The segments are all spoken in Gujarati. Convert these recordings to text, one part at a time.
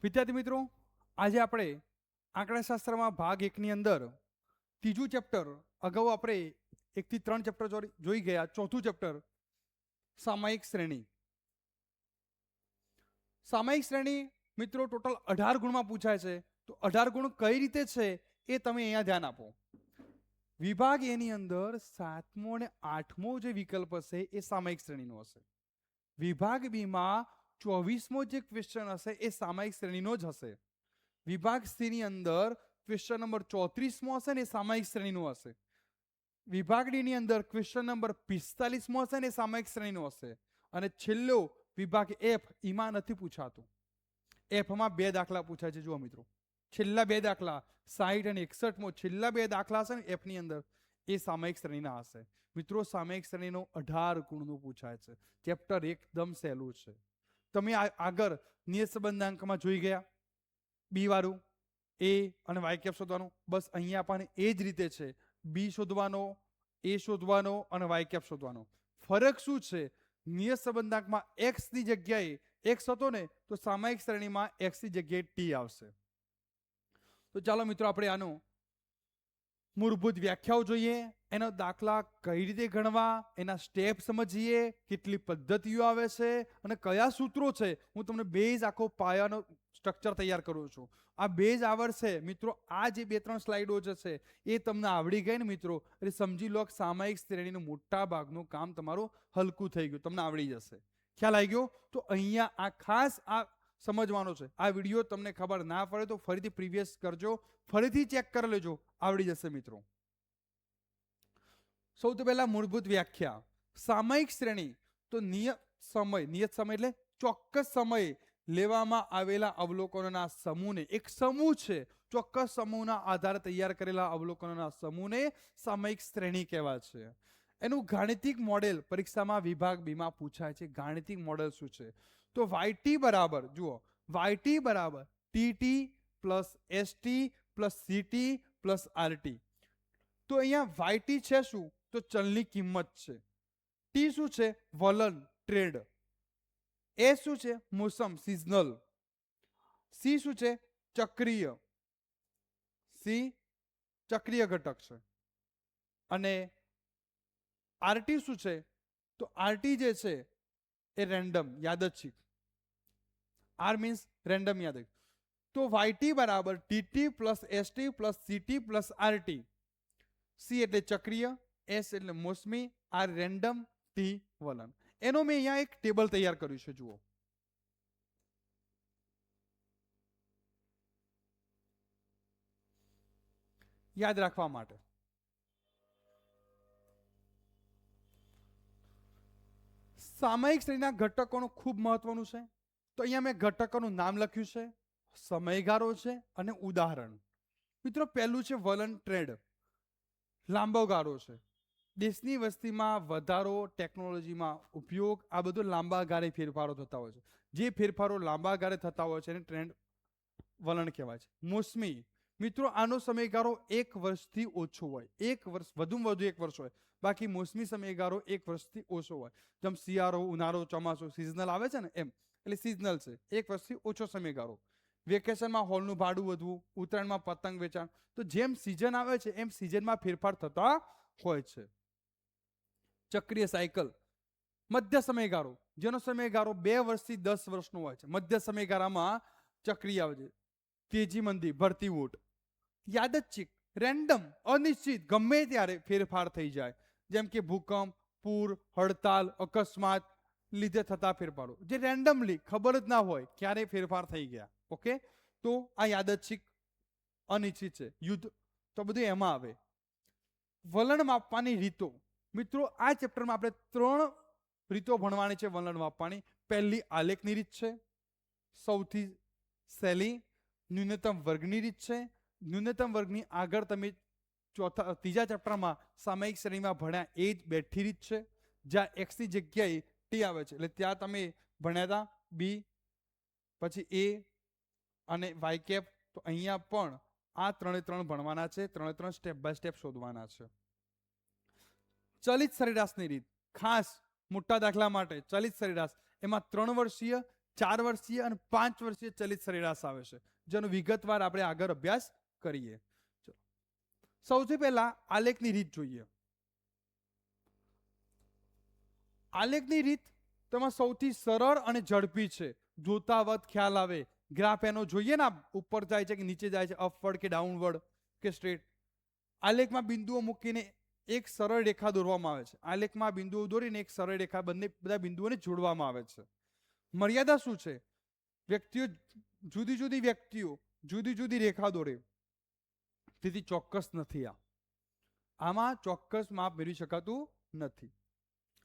વિદ્યાર્થી મિત્રો, આજે આપણે આંકડાશાસ્ત્રમાં ભાગ 1 ની અંદર ત્રીજું ચેપ્ટર, અગાઉ આપણે 1 થી 3 ચેપ્ટર જોઈ ગયા. ચોથું ચેપ્ટર સામાયિક શ્રેણી. સામાયિક શ્રેણી મિત્રો ટોટલ 18 ગુણમાં પૂછાય છે. તો 18 ગુણ કઈ રીતે છે એ તમે અહીંયા ધ્યાન આપો. વિભાગ એ ની અંદર 7મો અને 8મો જે વિકલ્પ હશે એ સામાયિક શ્રેણીનો હશે. વિભાગ બી માં 24મો જે ક્વેશ્ચન હશે એ સામાયિક શ્રેણીનો જ હશે. વિભાગ સી ની અંદર ક્વેશ્ચન નંબર 34મો હશે ને એ સામાયિક શ્રેણીનો હશે. વિભાગ ડી ની અંદર ક્વેશ્ચન નંબર 45મો હશે ને એ સામાયિક શ્રેણીનો હશે. અને છેલ્લો વિભાગ એફ, એમાં નથી પૂછાતું. એફમાં 2 દાખલા પૂછાય છે. જુઓ મિત્રો, છેલ્લા 2 દાખલા 60 અને 61મો છેલ્લા 2 દાખલા હશે ને એફ ની અંદર એ સામાયિક શ્રેણીના હશે. મિત્રો, સામાયિક શ્રેણીનો 18 ગુણનું પૂછાય છે. ચેપ્ટર એકદમ સહેલું છે. તમે આગળ નિયત સંબંધાંકમાં જોઈ ગયા, બી વાળું એ અને વાય કેપ શોધવાનું. બસ અહીંયા પણ એ જ રીતે છે. બી શોધવાનો, એ શોધવાનો અને વાય કેપ શોધવાનો. ફરક શું છે? નિયત સંબંધાંકમાં એક્સ ની જગ્યાએ એક્સ હતો ને, તો સામાયિક શ્રેણીમાં એક્સ ની જગ્યાએ ટી આવશે. તો ચાલો મિત્રો, આપણે આનો મૂળભૂત વ્યાખ્યાઓ જોઈએ, એનો દાખલા કઈ રીતે ગણવા, એના સ્ટેપ સમજીએ, કેટલી પદ્ધતિઓ આવે છે અને કયા સૂત્રો છે. હું તમને બેઝ આખો પાયાનો સ્ટ્રક્ચર તૈયાર કરું છું. આ બેઝ આવડશે મિત્રો. આ જે 2-3 સ્લાઇડો જે છે એ તમને આવડી ગઈ ને મિત્રો, એટલે સમજી લો કે સામાયિક શ્રેણીનું મોટા ભાગનું કામ તમારું હલકું થઈ ગયું, તમને આવડી જશે. ખ્યાલ આવી ગયો? તો અહીંયા આ ખાસ આ સમજવાનો છે. આ વિડીયો તમને ખબર ના પડે તો ફરીથી પ્રીવિયસ કરજો, ફરીથી ચેક કરી લેજો, આવડી જશે મિત્રો. સૌથી પહેલા મૂળભૂત વ્યાખ્યા. સામાયિક શ્રેણી તો નિયત સમય એટલે ચોક્કસ સમયે લેવામાં આવેલા અવલોકનોના સમૂહને, એક સમૂહ છે, ચોક્કસ સમૂહના આધારે તૈયાર કરેલા અવલોકનોના સમૂહને સામાયિક શ્રેણી કહેવાય છે. એનું ગાણિતિક મોડેલ પરીક્ષામાં વિભાગ બી માં પૂછાય છે. ગાણિતિક મોડેલ શું છે? તો yt બરાબર, જુઓ, yt બરાબર tt plus st plus ct plus rt. તો અહીંયા yt છે શું? તો ચલની કિંમત છે. ટી શું છે? વલણ, ટ્રેડ. એ શું છે? મોસમ, સિઝનલ. સી શું છે? ચક્રીય. સી ચક્રીય ઘટક છે. અને આરટી શું છે? તો આરટી જે છે એ રેન્ડમ, યાદચ્છિક. આર મીન્સ રેન્ડમ, યાદચ્છિક. તો yt બરાબર tt plus st plus ct plus rt. C એટલે ચક્રીય, એસ એટલે મોસમી, આર રેન્ડમ, ટી વલણ. એનો મેં અહીંયા એક ટેબલ તૈયાર કર્યું છે. જુઓ, યાદ રાખવા માટે. સામાયિક શ્રેણીના ઘટકોનું ખૂબ મહત્વનું છે. તો અહીંયા મેં ઘટકોનું નામ લખ્યું છે, સમયગાળો છે અને ઉદાહરણ. મિત્રો, પહેલું છે વલણ, ટ્રેડ. લાંબો ગાળો છે. દેશની વસ્તીમાં વધારો, ટેકનોલોજીમાં ઉપયોગ, આ બધું લાંબા ગાળે ફેરફારો થતા હોય છે. જે ફેરફારો લાંબા ગાળે થતા હોય છે એને ટ્રેન્ડ, વલણ કહેવાય છે. મોસમી, મિત્રો, આનો સમયગાળો 1 વર્ષથી ઓછો હોય. 1 વર્ષ, વધુમાં વધુ 1 વર્ષ હોય. બાકી મોસમી સમયગાળો 1 વર્ષથી ઓછો હોય. જેમ શિયાળો, ઉનાળો, ચોમાસું સિઝનલ આવે છે ને, એમ. એટલે સિઝનલ છે, 1 વર્ષથી ઓછો સમયગાળો. વેકેશનમાં હોલનું ભાડું વધવું, ઉત્તરાયણમાં પતંગ વેચાણ. તો જેમ સિઝન આવે છે એમ સિઝનમાં ફેરફાર થતા હોય છે. ચક્રીય સાયકલ. મધ્ય સમયગાળો, જેનો સમયગાળો 2 વર્ષથી 10 વર્ષનો હોય છે. મધ્ય સમયગાળામાં ચક્રીય આવે છે. તેજી મંદી, ભરતી ઊંટ. યાદચ્છિક, રેન્ડમ, અનિશ્ચિત, ગમે ત્યારે ફેરફાર થઈ જાય. જેમ કે ભૂકંપ, પૂર, હડતાલ, અકસ્માત લીધે થતા ફેરફારો, જે રેન્ડમલી ખબર જ ના હોય ક્યારે ફેરફાર થઈ ગયા. ઓકે, તો આ યાદચ્છિક, અનિશ્ચિત છે. યુદ્ધ, તો બધું એમાં આવે. વલણ માપવાની રીતો. મિત્રો, આ ચેપ્ટરમાં આપણે 3 રીતો ભણવાની છે વલણ માપવાની. પહેલી આલેખની રીત છે, સૌથી સહેલી. ન્યૂનતમ વર્ગની રીત છે. ન્યૂનતમ વર્ગની આગળ તમે ત્રીજા ચેપ્ટરમાં સામાયિક શ્રેણીમાં ભણ્યા એ જ બેઠી રીત છે, જ્યાં એક્સ ની જગ્યાએ ટી આવે છે. એટલે ત્યાં તમે ભણ્યા હતા બી, પછી એ અને વાય કેપ. તો અહીંયા પણ આ 3 ભણવાના છે. 3 સ્ટેપ બાય સ્ટેપ શોધવાના છે. ચલિત સરેરાશની રીત, ખાસ મોટા દાખલા માટે ચલિત સરેરાશ. એમાં 3 વર્ષીય, 4 વર્ષીય અને 5 વર્ષીય ચલિત સરેરાશ આવે છે, જેનો વિગતવાર આપણે આગળ અભ્યાસ કરીએ. સૌથી પહેલા આલેખની રીત જોઈએ. આલેખની રીત તેમાં સૌથી સરળ અને ઝડપી છે. જોતા વત ખ્યાલ આવે. ગ્રાફ એનો જોઈએ ને, ઉપર જાય છે કે નીચે જાય છે, અપવર્ડ કે ડાઉનવર્ડ કે સ્ટ્રેટ. આલેખમાં બિંદુઓ મૂકીને એક સરળ રેખા દોરવામાં આવે છે. આલેખમાં બિંદુઓ દોરીને એક સરળ રેખા બધા બિંદુઓને જોડવામાં આવે છે. મર્યાદા શું છે? જુદી જુદી વ્યક્તિઓ જુદી જુદી રેખા દોરે, તેથી ચોક્કસ નથી. આમાં ચોક્કસ માપ મેળવી શકાતું નથી.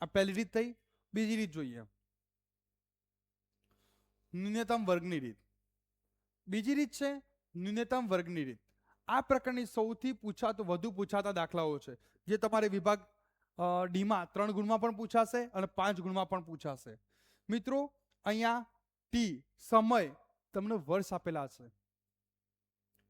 આ પહેલી રીત થઈ. બીજી રીત જોઈએ, ન્યૂનતમ વર્ગની રીત. બીજી રીત છે ન્યૂનતમ વર્ગની રીત. આ પ્રકારની સૌથી વધુ પૂછાતા દાખલાઓ છે, જે તમારે વિભાગ ડીમાં 3 ગુણમાં પણ પૂછાશે અને 5 ગુણમાં પણ પૂછાશે. મિત્રો, અહીંયા ટી સમય તમને વર્ષ આપેલા છે.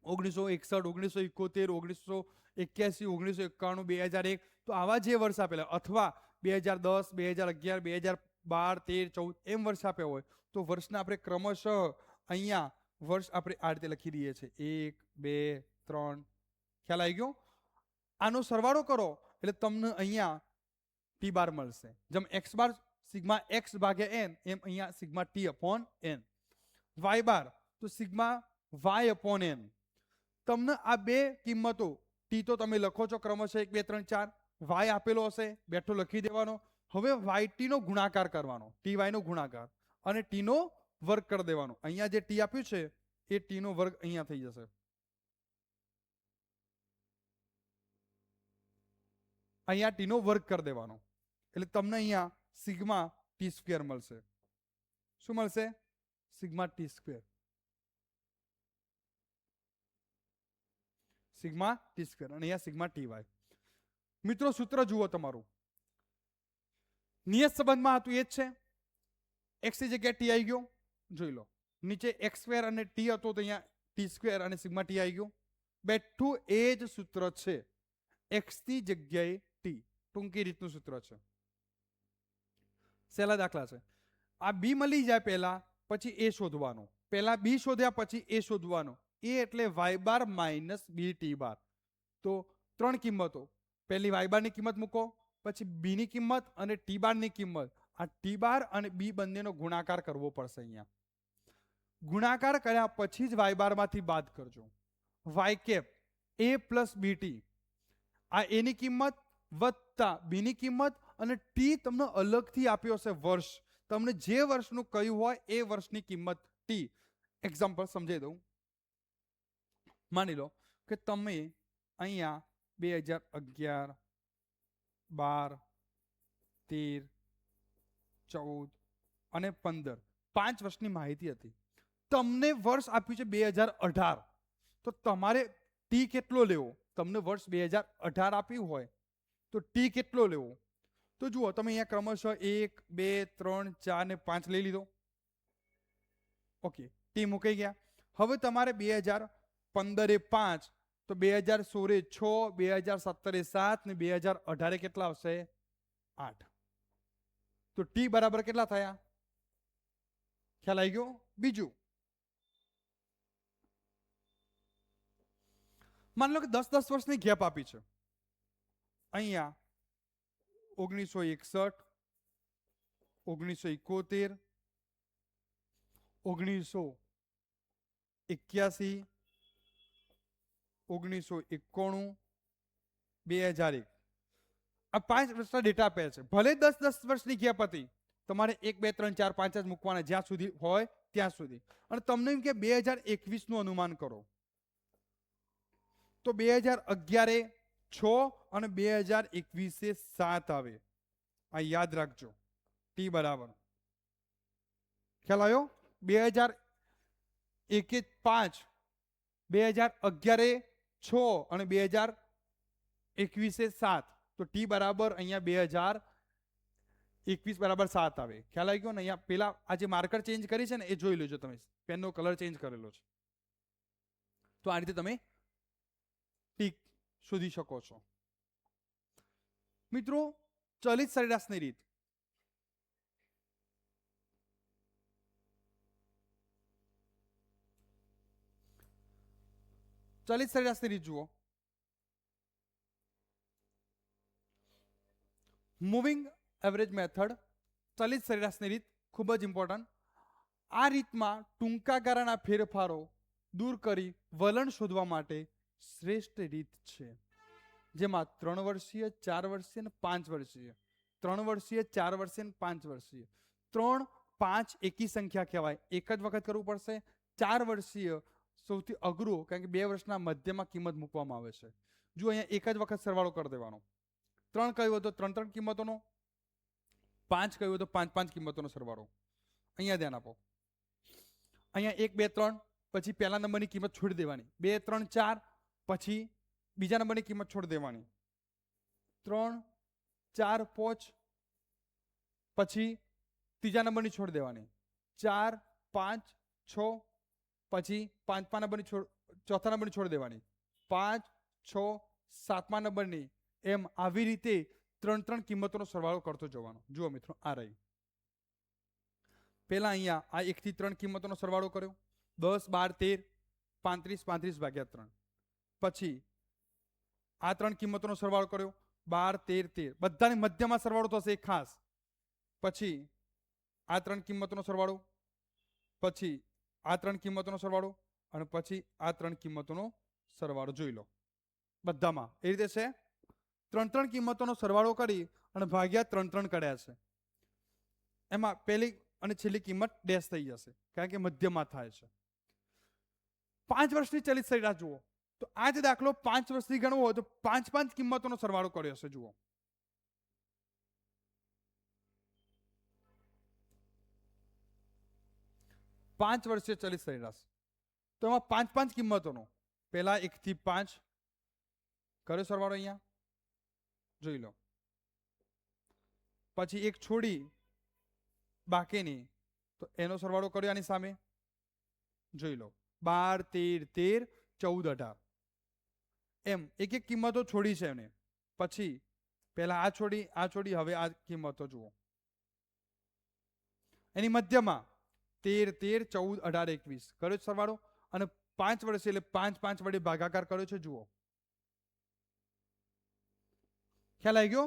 1961, 1971, 1981, 1991, 2001. તો આવા જે વર્ષ આપેલા, અથવા 2010, 2011, 2012, 13, 14 એમ વર્ષ આપ્યા હોય, તો વર્ષના આપણે ક્રમશઃ અહીંયા વર્ષ આપણે આ રીતે લખી દઈએ છીએ. 1, 2, 3. ખ્યાલ આવી ગયો? આનો સરવાળો કરો એટલે તમને અહીંયા ટી બાર મળશે. જેમ એક્સ બાર સિગ્મા એક્સ ભાગ્યા એન, એમ અહીંયા sigma T upon N. Y bar તો સિગ્મા વાય અપોન એન. તમને આ બે કિંમતો, ટી તો તમે લખો છો ક્રમશઃ 1, 2, 3, 4. વાય આપેલો હશે, બેઠો લખી દેવાનો. હવે વાય ટી નો ગુણાકાર કરવાનો, ટી વાય નો ગુણાકાર, અને ટી નો વર્ગ કરી દેવાનો. અહીંયા જે ટી આપ્યું છે એ ટી નો વર્ગ અહીંયા થઈ જશે. અહીંયા ટી નો વર્ગ કરી દેવાનો એટલે તમને અહીંયા સિગ્મા ટી સ્ક્વેર મળશે. શું મળશે? Sigma T square. Sigma T square અને અહીંયા સિગ્મા ટી વાય. મિત્રો, સૂત્ર જુઓ તમારું. નિયત સંબંધમાં હતું એ જ છે. એક્સ ની જગ્યાએ ટી આવી ગયો, જોઈ લો. નીચે એક્સ સ્ક્વેર અને ટી હતો, તો અહીંયા ટી સ્ક્વેર અને સિગ્મા ટી આવી ગયો. બેઠું એ જ સૂત્ર છે. એક્સ ની જગ્યાએ ટી, ટૂંકી રીતનું સૂત્ર છે. સહેલા દાખલા છે. આ બી મળી જાય પહેલા, પછી એ શોધવાનો. પહેલા બી શોધ્યા પછી એ શોધવાનો. એ એટલે વાય બાર માઇનસ બી ટી બાર. તો 3 કિંમતો. પહેલી વાય બાર ની કિંમત મૂકો, પછી બી ની કિંમત અને ટી બાર ની કિંમત. આ ટી બાર અને બી બંનેનો ગુણાકાર કરવો પડશે. અહીંયા ગુણાકાર કર્યા પછી જ વાય બાર માંથી બાદ કરજો. વાય કેપ એ પ્લસ બી ટી, આ એની કિંમત વત્તા બી ની કિંમત, અને ટી તમને અલગથી આપ્યો હશે વર્ષ. તમને જે વર્ષનું કયું હોય એ વર્ષની કિંમત ટી. એક્ઝામ્પલ સમજાવી દઉં. માની લો કે તમે અહીંયા 2011, 12, 13, 14 અને 15 5 વર્ષની માહિતી હતી. તમને વર્ષ આપ્યું છે 2018. તો તમારે ટી કેટલો લેવો? તમને વર્ષ 2018 આપ્યું હોય તો ટી કેટલો લેવો? તો જુઓ, તમે અહીંયા ક્રમશઃ 1, 2, 3, 4 ને 5 લઈ લીધો. ઓકે, ટી મુકાઈ ગયા. હવે તમારે 2015 એ 5, તો 2016 એ 6, 2017 એ 7 ને 2018 કેટલા આવશે? 8. તો ટી બરાબર કેટલા થયા? ખ્યાલ આવી ગયો? બીજું, માની લો કે 10-10 વર્ષની ગેપ આપી છે. અહીંયા 1961, 1971, 1981, 1991, 2001. આ 5 વર્ષના ડેટા આપ્યા છે. ભલે 10-10 વર્ષની ગેપ હતી, તમારે 1, 2, 3, 4, 5 જ મૂકવાના, જ્યાં સુધી હોય ત્યાં સુધી. અને તમને એમ કે 2021 નું અનુમાન કરો, તો 2011 એ 6 અને 2021 એ 7 આવે. આ યાદ રાખજો. ટી બરાબર, ખ્યાલ આવ્યો? 2001 એ 5, 2011 એ 6 અને 2021 એ 7. તો ટી બરાબર અહીંયા 2021 બરાબર 7 આવે. ખ્યાલ આવી ગયો ને? અહીંયા પેલા આ જે માર્કર ચેન્જ કરી છે ને, એ જોઈ લેજો તમે. પેનનો કલર ચેન્જ કરેલો છે. તો આ રીતે તમે ટી શોધી શકો છો. મિત્રો, ચલિત સરેરાશની રીત. ચલિત સરેરાશની રીત જુઓ. મૂવિંગ એવરેજ મેથડ, ચલિત સરેરાશની રીત ખૂબ જ ઇમ્પોર્ટન્ટ. આ રીતમાં ટૂંકા ગાળાના ફેરફારો દૂર કરી વલણ શોધવા માટે શ્રેષ્ઠ રીત છે, જેમાં 3 વર્ષીય, 4 વર્ષીય અને 5 વર્ષીય, 3 વર્ષીય, 4 વર્ષીય અને 5 વર્ષીય, 3, 5 એકી સંખ્યા કહેવાય, એક જ વખત કરવું પડશે. 4 વર્ષીય સૌથી અઘરું, કારણ કે 2 વર્ષના મધ્યમાં કિંમત મૂકવામાં આવે છે. જો અહીંયા એક જ વખત સરવાળો કરી દેવાનો. 3 કહ્યું તો 3 કિંમતોનો, 5 કહ્યું તો 5 કિંમતોનો સરવાળો. અહીંયા ધ્યાન આપો. અહીંયા 1, 2, 3 પછી પહેલા નંબરની કિંમત છોડી દેવાની. 2, 3, 4 પછી બીજા નંબરની કિંમત છોડી દેવાની. 3, 4, 5 પછી ત્રીજા નંબરની છોડી દેવાની. 4, 5, 6 પછી પાંચમા નંબરની ચોથા નંબરની છોડી દેવાની. 5, 6, 7મા નંબરની, એમ આવી રીતે 3 કિંમતોનો સરવાળો કરતો જવાનો. જુઓ મિત્રો, આ રહી. પહેલા અહીંયા આ 1 થી 3 કિંમતોનો સરવાળો કર્યો. 10, 12, 13, 35 ભાગ્યા 3. પછી આ 3 કિંમતોનો સરવાળો કર્યો. 12, 13, 13 બધાની મધ્યમાં સરવાળો થશે એક ખાસ. પછી આ 3 કિંમતોનો સરવાળો, પછી આ 3 કિંમતોનો સરવાળો અને પછી આ 3 કિંમતોનો સરવાળો. જોઈ લો બધામાં એ રીતે છે. 3 કિંમતોનો સરવાળો કરી અને ભાગ્યા 3 કર્યા છે. એમાં પહેલી અને છેલ્લી કિંમત ડેશ થઈ જશે, કારણ કે મધ્યમાં થાય છે. 5 વર્ષની ચલિત સરેરાશ જુઓ તો આ જ દાખલો 5 વર્ષથી ગણવો હોય તો 5 કિંમતોનો સરવાળો કર્યો હશે. જુઓ, પાંચ વર્ષીય ચલિત સરેરાશ, તો એમાં 5 કિંમતોનો, પહેલા 1 થી 5 કર્યો સરવાળો. અહીંયા જોઈ લો. પછી એક છોડી બાકીની, તો એનો સરવાળો કર્યો આની સામે. જોઈ લો, 12, 13, 14, 18 એમ એક એક કિંમતો છોડી છે એને. પછી પહેલા આ છોડી, હવે આ કિંમતો જુઓ. એની મધ્યમાં 13, 13, 14, 18, 21 કર્યો સરવાળો. અને 5 વર્ષ એટલે 5 વડે ભાગાકાર કર્યો છે. જુઓ, ખ્યાલ આવી ગયો.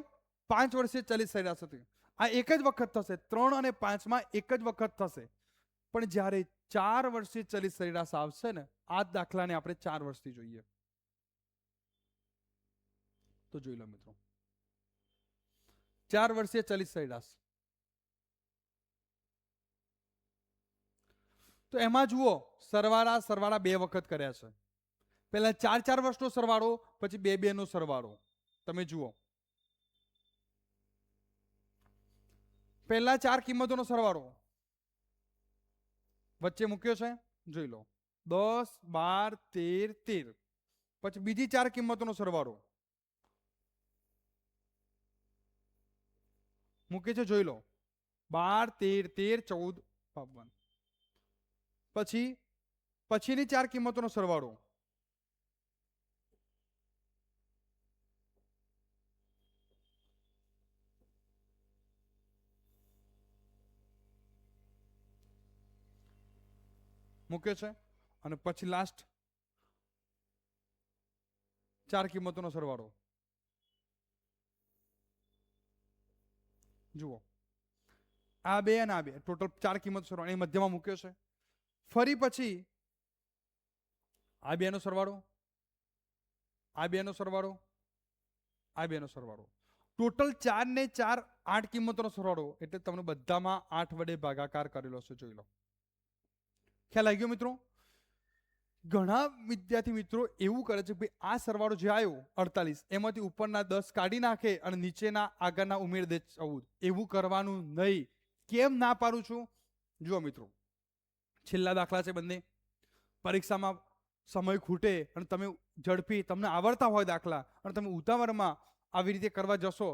5 વર્ષે ચલિત સરેરાશ હતી. આ એક જ વખત થશે. 3 અને 5માં એક જ વખત થશે. પણ જ્યારે 4 વર્ષે ચલિત સરેરાશ આવશે ને, આ દાખલાને આપણે 4 વર્ષથી જોઈએ. તો જોઈ લો મિત્રો, 4 વર્ષીય ચલિત સરેરાશ. તો એમાં જુઓ, સરવાળા 2 વખત કર્યા છે. પહેલા 4 વર્ષનો સરવાળો, પછી 2 નો સરવાળો. તમે જુઓ, પહેલા 4 કિંમતોનો સરવાળો વચ્ચે મૂક્યો છે. જોઈ લો, 10, 12, 13, 13 પછી બીજી 4 કિંમતોનો સરવાળો મૂકે છે. જોઈ લો, 12, 13, 13, 14, 55 પછીની 4 કિંમતોનો સરવાળો મૂક્યો છે. અને પછી લાસ્ટ 4 કિંમતોનો સરવાળો. જુઓ, આ 2 અને આ 2 ટોટલ 4 કિંમતો સરવાળો એની મધ્યમાં મૂક્યો છે. ફરી પછી આ 2 નો સરવાળો, આ 2 નો સરવાળો, આ 2 નો સરવાળો. ટોટલ 4 ને 4 8 કિંમતોનો સરવાળો. એટલે તમને બધામાં 8 વડે ભાગાકાર કરેલો છે. જોઈ લો, ખ્યાલ આવી ગયો મિત્રો. ઘણા વિદ્યાર્થી મિત્રો એવું કરે છે કે આ સરવાળો જે આવ્યો 48, એમાંથી ઉપરના 10 કાઢી નાખે અને નીચેના આગળના ઉમેર દે 14. એવું કરવાનું નહીં. કેમ ના પાડું છું? જુઓ મિત્રો, છેલ્લા દાખલા છે બંને. પરીક્ષામાં સમય ખૂટે અને તમે ઝડપી, તમને આવડતા હોય દાખલા, અને તમે ઉતાવળમાં આવી રીતે કરવા જશો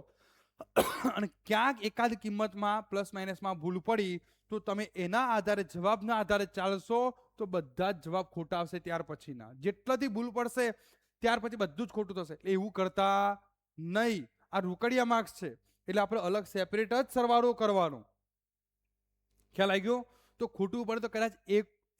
અને ક્યાંક એકાદ કિંમતમાં પ્લસ માઇનસમાં ભૂલ પડી, તો તમે એના આધારે, જવાબના આધારે ચાલશો તો બધા જ જવાબ ખોટા આવશે. ત્યાર પછીના જેટલાથી ભૂલ પડશે ત્યાર પછી બધું જ ખોટું થશે. એટલે એવું કરતા નહીં. આ રોકડિયા માર્ક્સ છે, એટલે આપણે અલગ સેપરેટ જ સરવાળો કરવાનો. ખ્યાલ આવી ગયો? તો ખોટું પડે તો કદાચ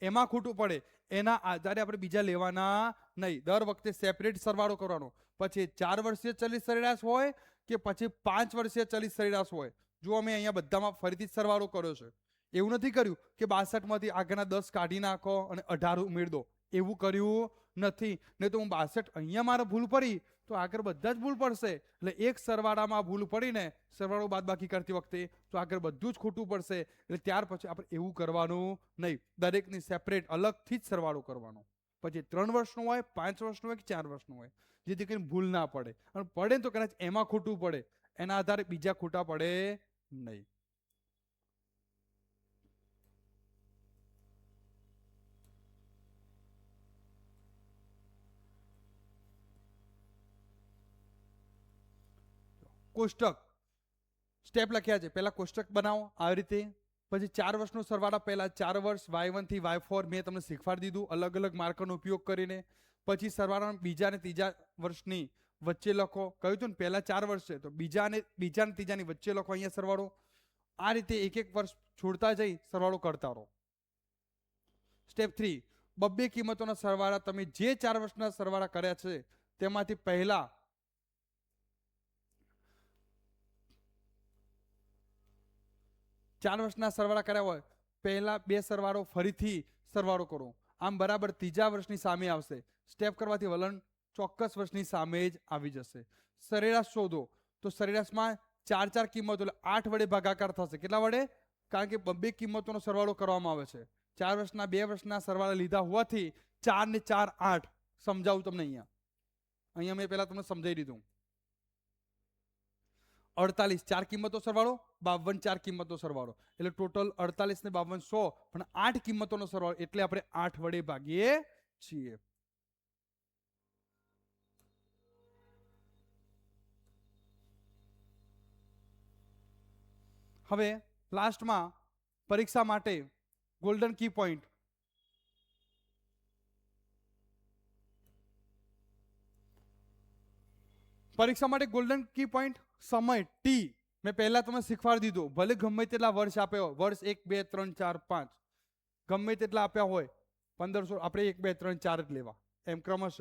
એમાં ખોટું પડે, એના આધારે આપણે બીજા લેવાના નહીં. દર વખતે સેપરેટ સરવાળો કરવાનો. પછી 4 વર્ષીય ચલિત સરેરાશ હોય કે પછી 5 વર્ષીય ચલિત સરેરાશ હોય. જો અમે અહીંયા બધામાં ફરીથી સરવાળો કર્યો છે. એવું નથી કર્યું કે 62 માંથી આગળના 10 કાઢી નાખો અને 18 ઉમેરી દો. એવું કર્યું નથી. નહીં તો હું 62 અહીંયા મારે ભૂલ પડી તો આગળ બધા જ ભૂલ પડશે. એટલે એક સરવાળામાં ભૂલ પડીને સરવાળો બાદબાકી કરતી વખતે તો આગળ બધું જ ખોટું પડશે. એટલે ત્યાર પછી આપણે એવું કરવાનું નહીં. દરેકની સેપરેટ અલગથી જ સરવાળો કરવાનો. પછી 3 વર્ષનું હોય, 5 વર્ષનું હોય કે 4 વર્ષનું હોય, જેથી કરીને ભૂલ ના પડે. અને પડે તો કદાચ એમાં ખોટું પડે, એના આધારે બીજા ખોટા પડે નહીં. કોષ્ટક સ્ટેપ લખ્યા છે. પહેલા કોષ્ટક બનાવો આવી રીતે. પછી 4 વર્ષનો સરવાળા પહેલા 4 વર્ષ y1 થી y4 મેં તમને શીખવાડી દીધું અલગ અલગ માર્કરનો ઉપયોગ કરીને. પછી સરવાળા બીજા અને ત્રીજા વર્ષની વચ્ચે લખો. કહ્યું હતું ને પહેલા 4 વર્ષ છે તો બીજા અને ત્રીજાની વચ્ચે લખો અહીંયા સરવાળો. આ રીતે એક એક વર્ષ છોડતા જઈ સરવાળો કરતા રહો. સ્ટેપ 3 બબ્બે કિંમતોના સરવાળા તમે જે 4 વર્ષના સરવાળા કર્યા છે તેમાંથી પહેલા 4 વર્ષના સરવાળા કર્યા હોય પહેલા 2 સરવાળો ફરીથી સરવાળો કરો. આમ બરાબર ત્રીજા વર્ષની સામે આવશે. સ્ટેપ કરવાથી વલણ ચોક્કસ વર્ષની સામે જ આવી જશે. સરેરાશ શોધો તો સરેરાશમાં 4 કિંમતો એટલે 8 વડે ભાગાકાર થશે. કેટલા વડે? કારણ કે બબ્બે કિંમતોનો સરવાળો કરવામાં આવે છે. 4 વર્ષના 2 વર્ષના સરવાળા લીધા હોવાથી 4 ને 4 8. સમજાવું તમને અહીંયા મેં પહેલા તમને સમજાવી દીધું. 48 4 કિંમતો સરવાળો, 52 4 કિંમતો સરવાળો, એટલે ટોટલ 48 ને 52 100, પણ 8 કિંમતોનો સરવાળો એટલે આપણે 8 વડે ભાગીએ છીએ. હવે લાસ્ટમાં પરીક્ષા માટે ગોલ્ડન કી પોઈન્ટ. પરીક્ષા માટે ગોલ્ડન કી પોઈન્ટ સમય ટી મેં પહેલા તમને શીખવાડી દીધું. ભલે ગમે તેટલા વર્ષ આપ્યો, વર્ષ 1 2 3 4 5 ગમે તેટલા આપ્યા હોય, 1500 આપણે 1 2 3 4 જ લેવા એમ ક્રમશઃ.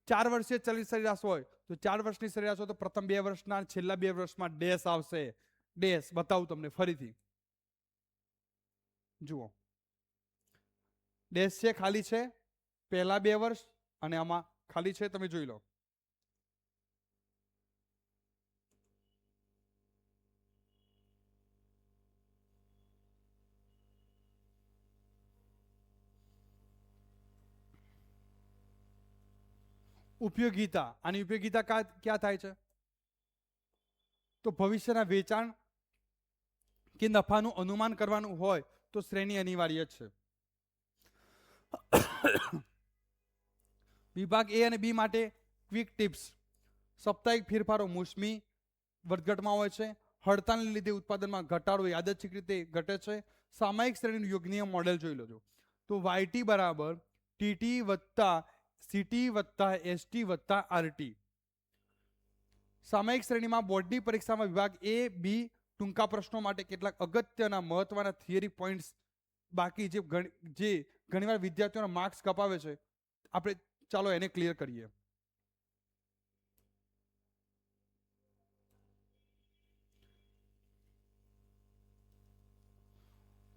4 વર્ષે ચલિત સરેરાશ હોય તો 4 વર્ષની સરેરાશ હોય તો પ્રથમ 2 વર્ષના છેલ્લા 2 વર્ષમાં ડેશ આવશે. ડેશ બતાવું તમને ફરીથી. જુઓ ડેશ છે, ખાલી છે, પહેલા 2 વર્ષ અને આમાં ખાલી છે, તમે જોઈ લો. ઉપયોગિતા, આની ઉપયોગિતા ક્યાં થાય છે? તો ભવિષ્યના વેચાણ કે નફાનું અનુમાન કરવાનું હોય તો શ્રેણી અનિવાર્ય છે. વિભાગ એ અને બી માટે ક્વિક ટિપ્સ. સાપ્તાહિક ફેરફારો મોસમી વધઘટમાં હોય છે. હડતાલને લીધે ઉત્પાદનમાં ઘટાડો યાદચ્છિક રીતે ઘટે છે. સામાયિક શ્રેણીનું યોગનીય મોડેલ જોઈ લેજો. તો YT બરાબર TT વત્તા CT વત્તા ST વત્તા RT. સામાયિક શ્રેણીમાં બોર્ડની પરીક્ષામાં વિભાગ એ બી ટૂંકા પ્રશ્નો માટે કેટલાક અગત્યના મહત્વના થિયરી પોઈન્ટ્સ બાકી જે ઘણીવાર વિદ્યાર્થીઓના માર્ક્સ કપાવે છે, આપણે ચાલો એને ક્લિયર કરીએ.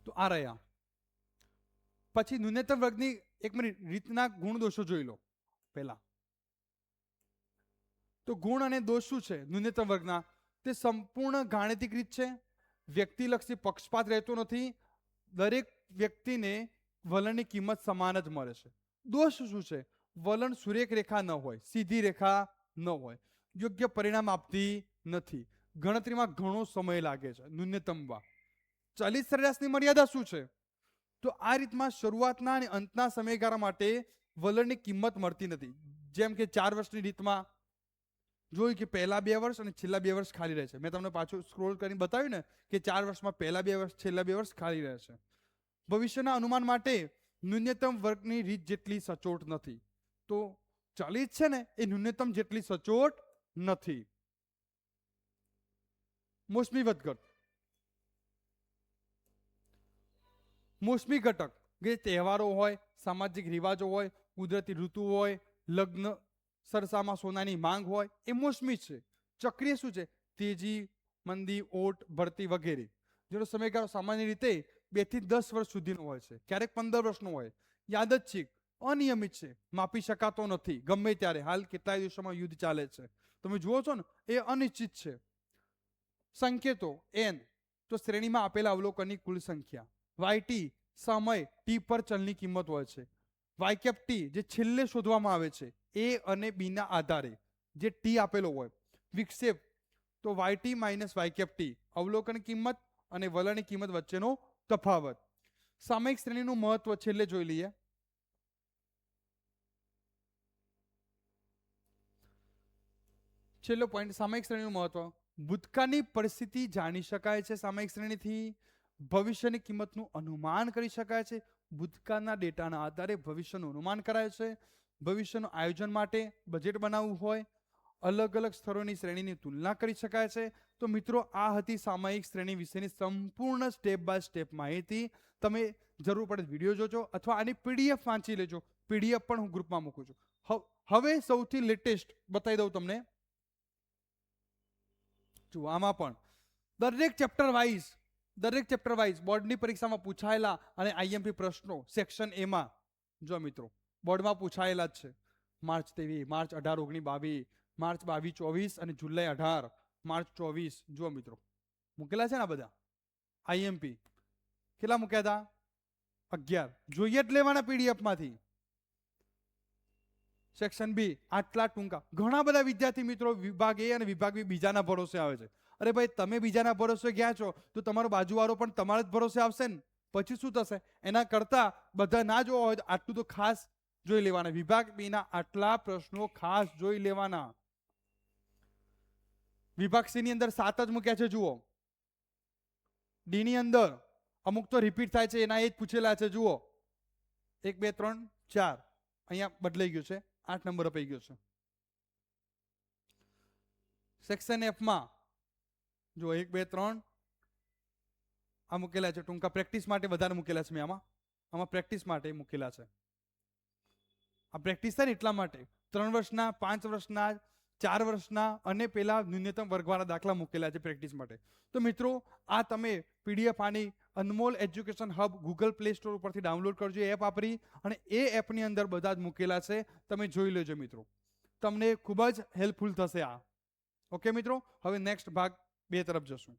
તો આ રહ્યા. પછી ન્યૂનતમ વર્ગની 1 મિનિટ રીતના ગુણ દોષો જોઈ લો પહેલા. તો ગુણ અને દોષ શું છે ન્યૂનતમ વર્ગના? તે સંપૂર્ણ ગાણિતિક રીત છે. વ્યક્તિલક્ષી પક્ષપાત રહેતો નથી. દરેક વ્યક્તિને વલણની કિંમત સમાન જ મળે છે. દોષ શું છે? વલણ સુરેખ રેખા ન હોય, સીધી રેખા ન હોય, યોગ્ય પરિણામ આપતી નથી, ગણતરીમાં ઘણો સમય લાગે છે. ન્યૂનતમમાં ચલિત સરેરાશની મર્યાદા શું છે? તો આ રીતમાં શરૂઆતના અને અંતના સમયગાળા માટે વલણની કિંમત મળતી નથી. જેમ કે 4 વર્ષની રીતમાં જોયું કે પહેલા 2 વર્ષ અને છેલ્લા 2 વર્ષ ખાલી રહે છે. મેં તમને પાછું સ્ક્રોલ કરીને બતાવ્યું ને કે 4 વર્ષમાં પહેલા 2 વર્ષ છેલ્લા 2 વર્ષ ખાલી રહે છે. ભવિષ્યના અનુમાન માટે ન્યૂનતમ વર્ગની રીત જેટલી સચોટ નથી. તો ચલિત છે ને એ ન્યૂનતમ જેટલી સચોટ નથી. મોસમી વધઘટ, મોસમી ઘટક કે તહેવારો હોય, સામાજિક રિવાજો હોય, કુદરતી ઋતુ હોય, લગ્ન સરસામાં સોનાની માંગ હોય, એ મોસમી છે. ચક્રીય શું છે? તેજી, મંદી, ઓટ, ભરતી વગેરે. જેનો સમયગાળો સામાન્ય રીતે 2 થી 10 વર્ષ સુધીનો હોય છે, ક્યારેક 15 વર્ષનો હોય. યાદચ્છિક, અનિયમિત છે, માપી શકાતો નથી ગમે ત્યારે. હાલ કેટલાય દેશોમાં યુદ્ધ ચાલે છે, તમે જુઓ છો ને, એ અનિશ્ચિત છે. સંકેતો એન તો શ્રેણીમાં આપેલા અવલોકનની કુલ સંખ્યા. વાયટી સમય, ટી પર ચલની કિંમત હોય છે. વાયકેપ ટી જે છેલ્લે શોધવામાં આવે છે એ અને બી ના આધારે, જે ટી આપેલો હોય. વિક્ષેપ તો વાયટી માઇનસ વાયકેપ ટી, અવલોકન કિંમત અને વલણની કિંમત વચ્ચેનો તફાવત. સામયિક શ્રેણીનું મહત્વ છેલ્લે જોઈ લઈએ. છેલ્લો પોઈન્ટ, સામયિક શ્રેણીનું મહત્વ. ભૂતકાળની પરિસ્થિતિ જાણી શકાય છે સામયિક શ્રેણીથી. ભવિષ્યની કિંમતનું અનુમાન કરી શકાય છે. ભૂતકાળના ડેટાના આધારે ભવિષ્યનું અનુમાન કરાય છે. ભવિષ્યનું આયોજન માટે બજેટ બનાવવું હોય, અલગ અલગ સ્તરોની શ્રેણીની તુલના કરી શકાય છે. તો મિત્રો, આ હતી સામયિક શ્રેણી વિશેની સંપૂર્ણ સ્ટેપ બાય સ્ટેપ માહિતી. તમે જરૂર પડે વિડીયો જોજો અથવા આની પીડીએફ વાંચી લેજો. પીડીએફ પણ હું ગ્રુપમાં મૂકું છું. હવે સૌથી લેટેસ્ટ બતાવી દઉં તમને. જો આમાં પણ દરેક ચેપ્ટર વાઇઝ બોર્ડની પરીક્ષામાં પૂછાયેલા અને આઈએમપી પ્રશ્નો સેક્શન એમાં જો મિત્રો બોર્ડમાં પૂછાયેલા જ છે. માર્ચ 23, માર્ચ 18, 19, 22, માર્ચ 22, 24 અને જુલાઈ 18, માર્ચ 24. જો મિત્રો મૂકેલા છે ને આ બધા આઈએમપી. કેટલા મૂક્યા હતા? 11. જોઈએ જ લેવાના પીડીએફ માંથી. સેક્શન બી આટલા ટૂંકા. ઘણા બધા વિદ્યાર્થી મિત્રો વિભાગ એ અને વિભાગ બી બીજાના ભરોસે આવે છે. અરે ભાઈ, તમે બીજાના ભરોસે ગયા છો તો તમારો બાજુવાળો પણ તમારા જ ભરોસે આવશે ને, પછી શું થશે? એના કરતા બધા ના જોવા હોય તો આટલું તો ખાસ જોઈ લેવાના. વિભાગ બી ના આટલા પ્રશ્નો ખાસ જોઈ લેવાના. વિભાગ સી ની અંદર 7 જ મૂક્યા છે. જુઓ, ડી ની અંદર અમુક તો રિપીટ થાય છે, એના એ જ પૂછેલા છે. જુઓ, 1, 2, 3, 4 અહીંયા બદલાઈ ગયું છે, 8 નંબર અપાઈ ગયો છે. સેક્શન એફ માં જો 1, 2, 3 આ મૂકેલા છે. ટૂંકા પ્રેક્ટિસ માટે વધારે મૂકેલા છે. મેં આમાં પ્રેક્ટિસ માટે મૂકેલા છે. આ પ્રેક્ટિસ થાય ને એટલા માટે 3 વર્ષના, 5 વર્ષના, 4 વર્ષના અને પેલા ન્યૂનતમ વર્ગવાળા દાખલા મૂકેલા છે પ્રેક્ટિસ માટે. તો મિત્રો, આ તમે પીડીએફ આની Anmol education hub Google Play Store ઉપરથી ડાઉનલોડ કરજો એપ વાપરી, અને એ એપની અંદર બધા જ મૂકેલા છે. તમે જોઈ લેજો મિત્રો, તમને ખૂબ જ હેલ્પફુલ થશે આ. ઓકે મિત્રો, હવે નેક્સ્ટ ભાગ 2 તરફ જશું.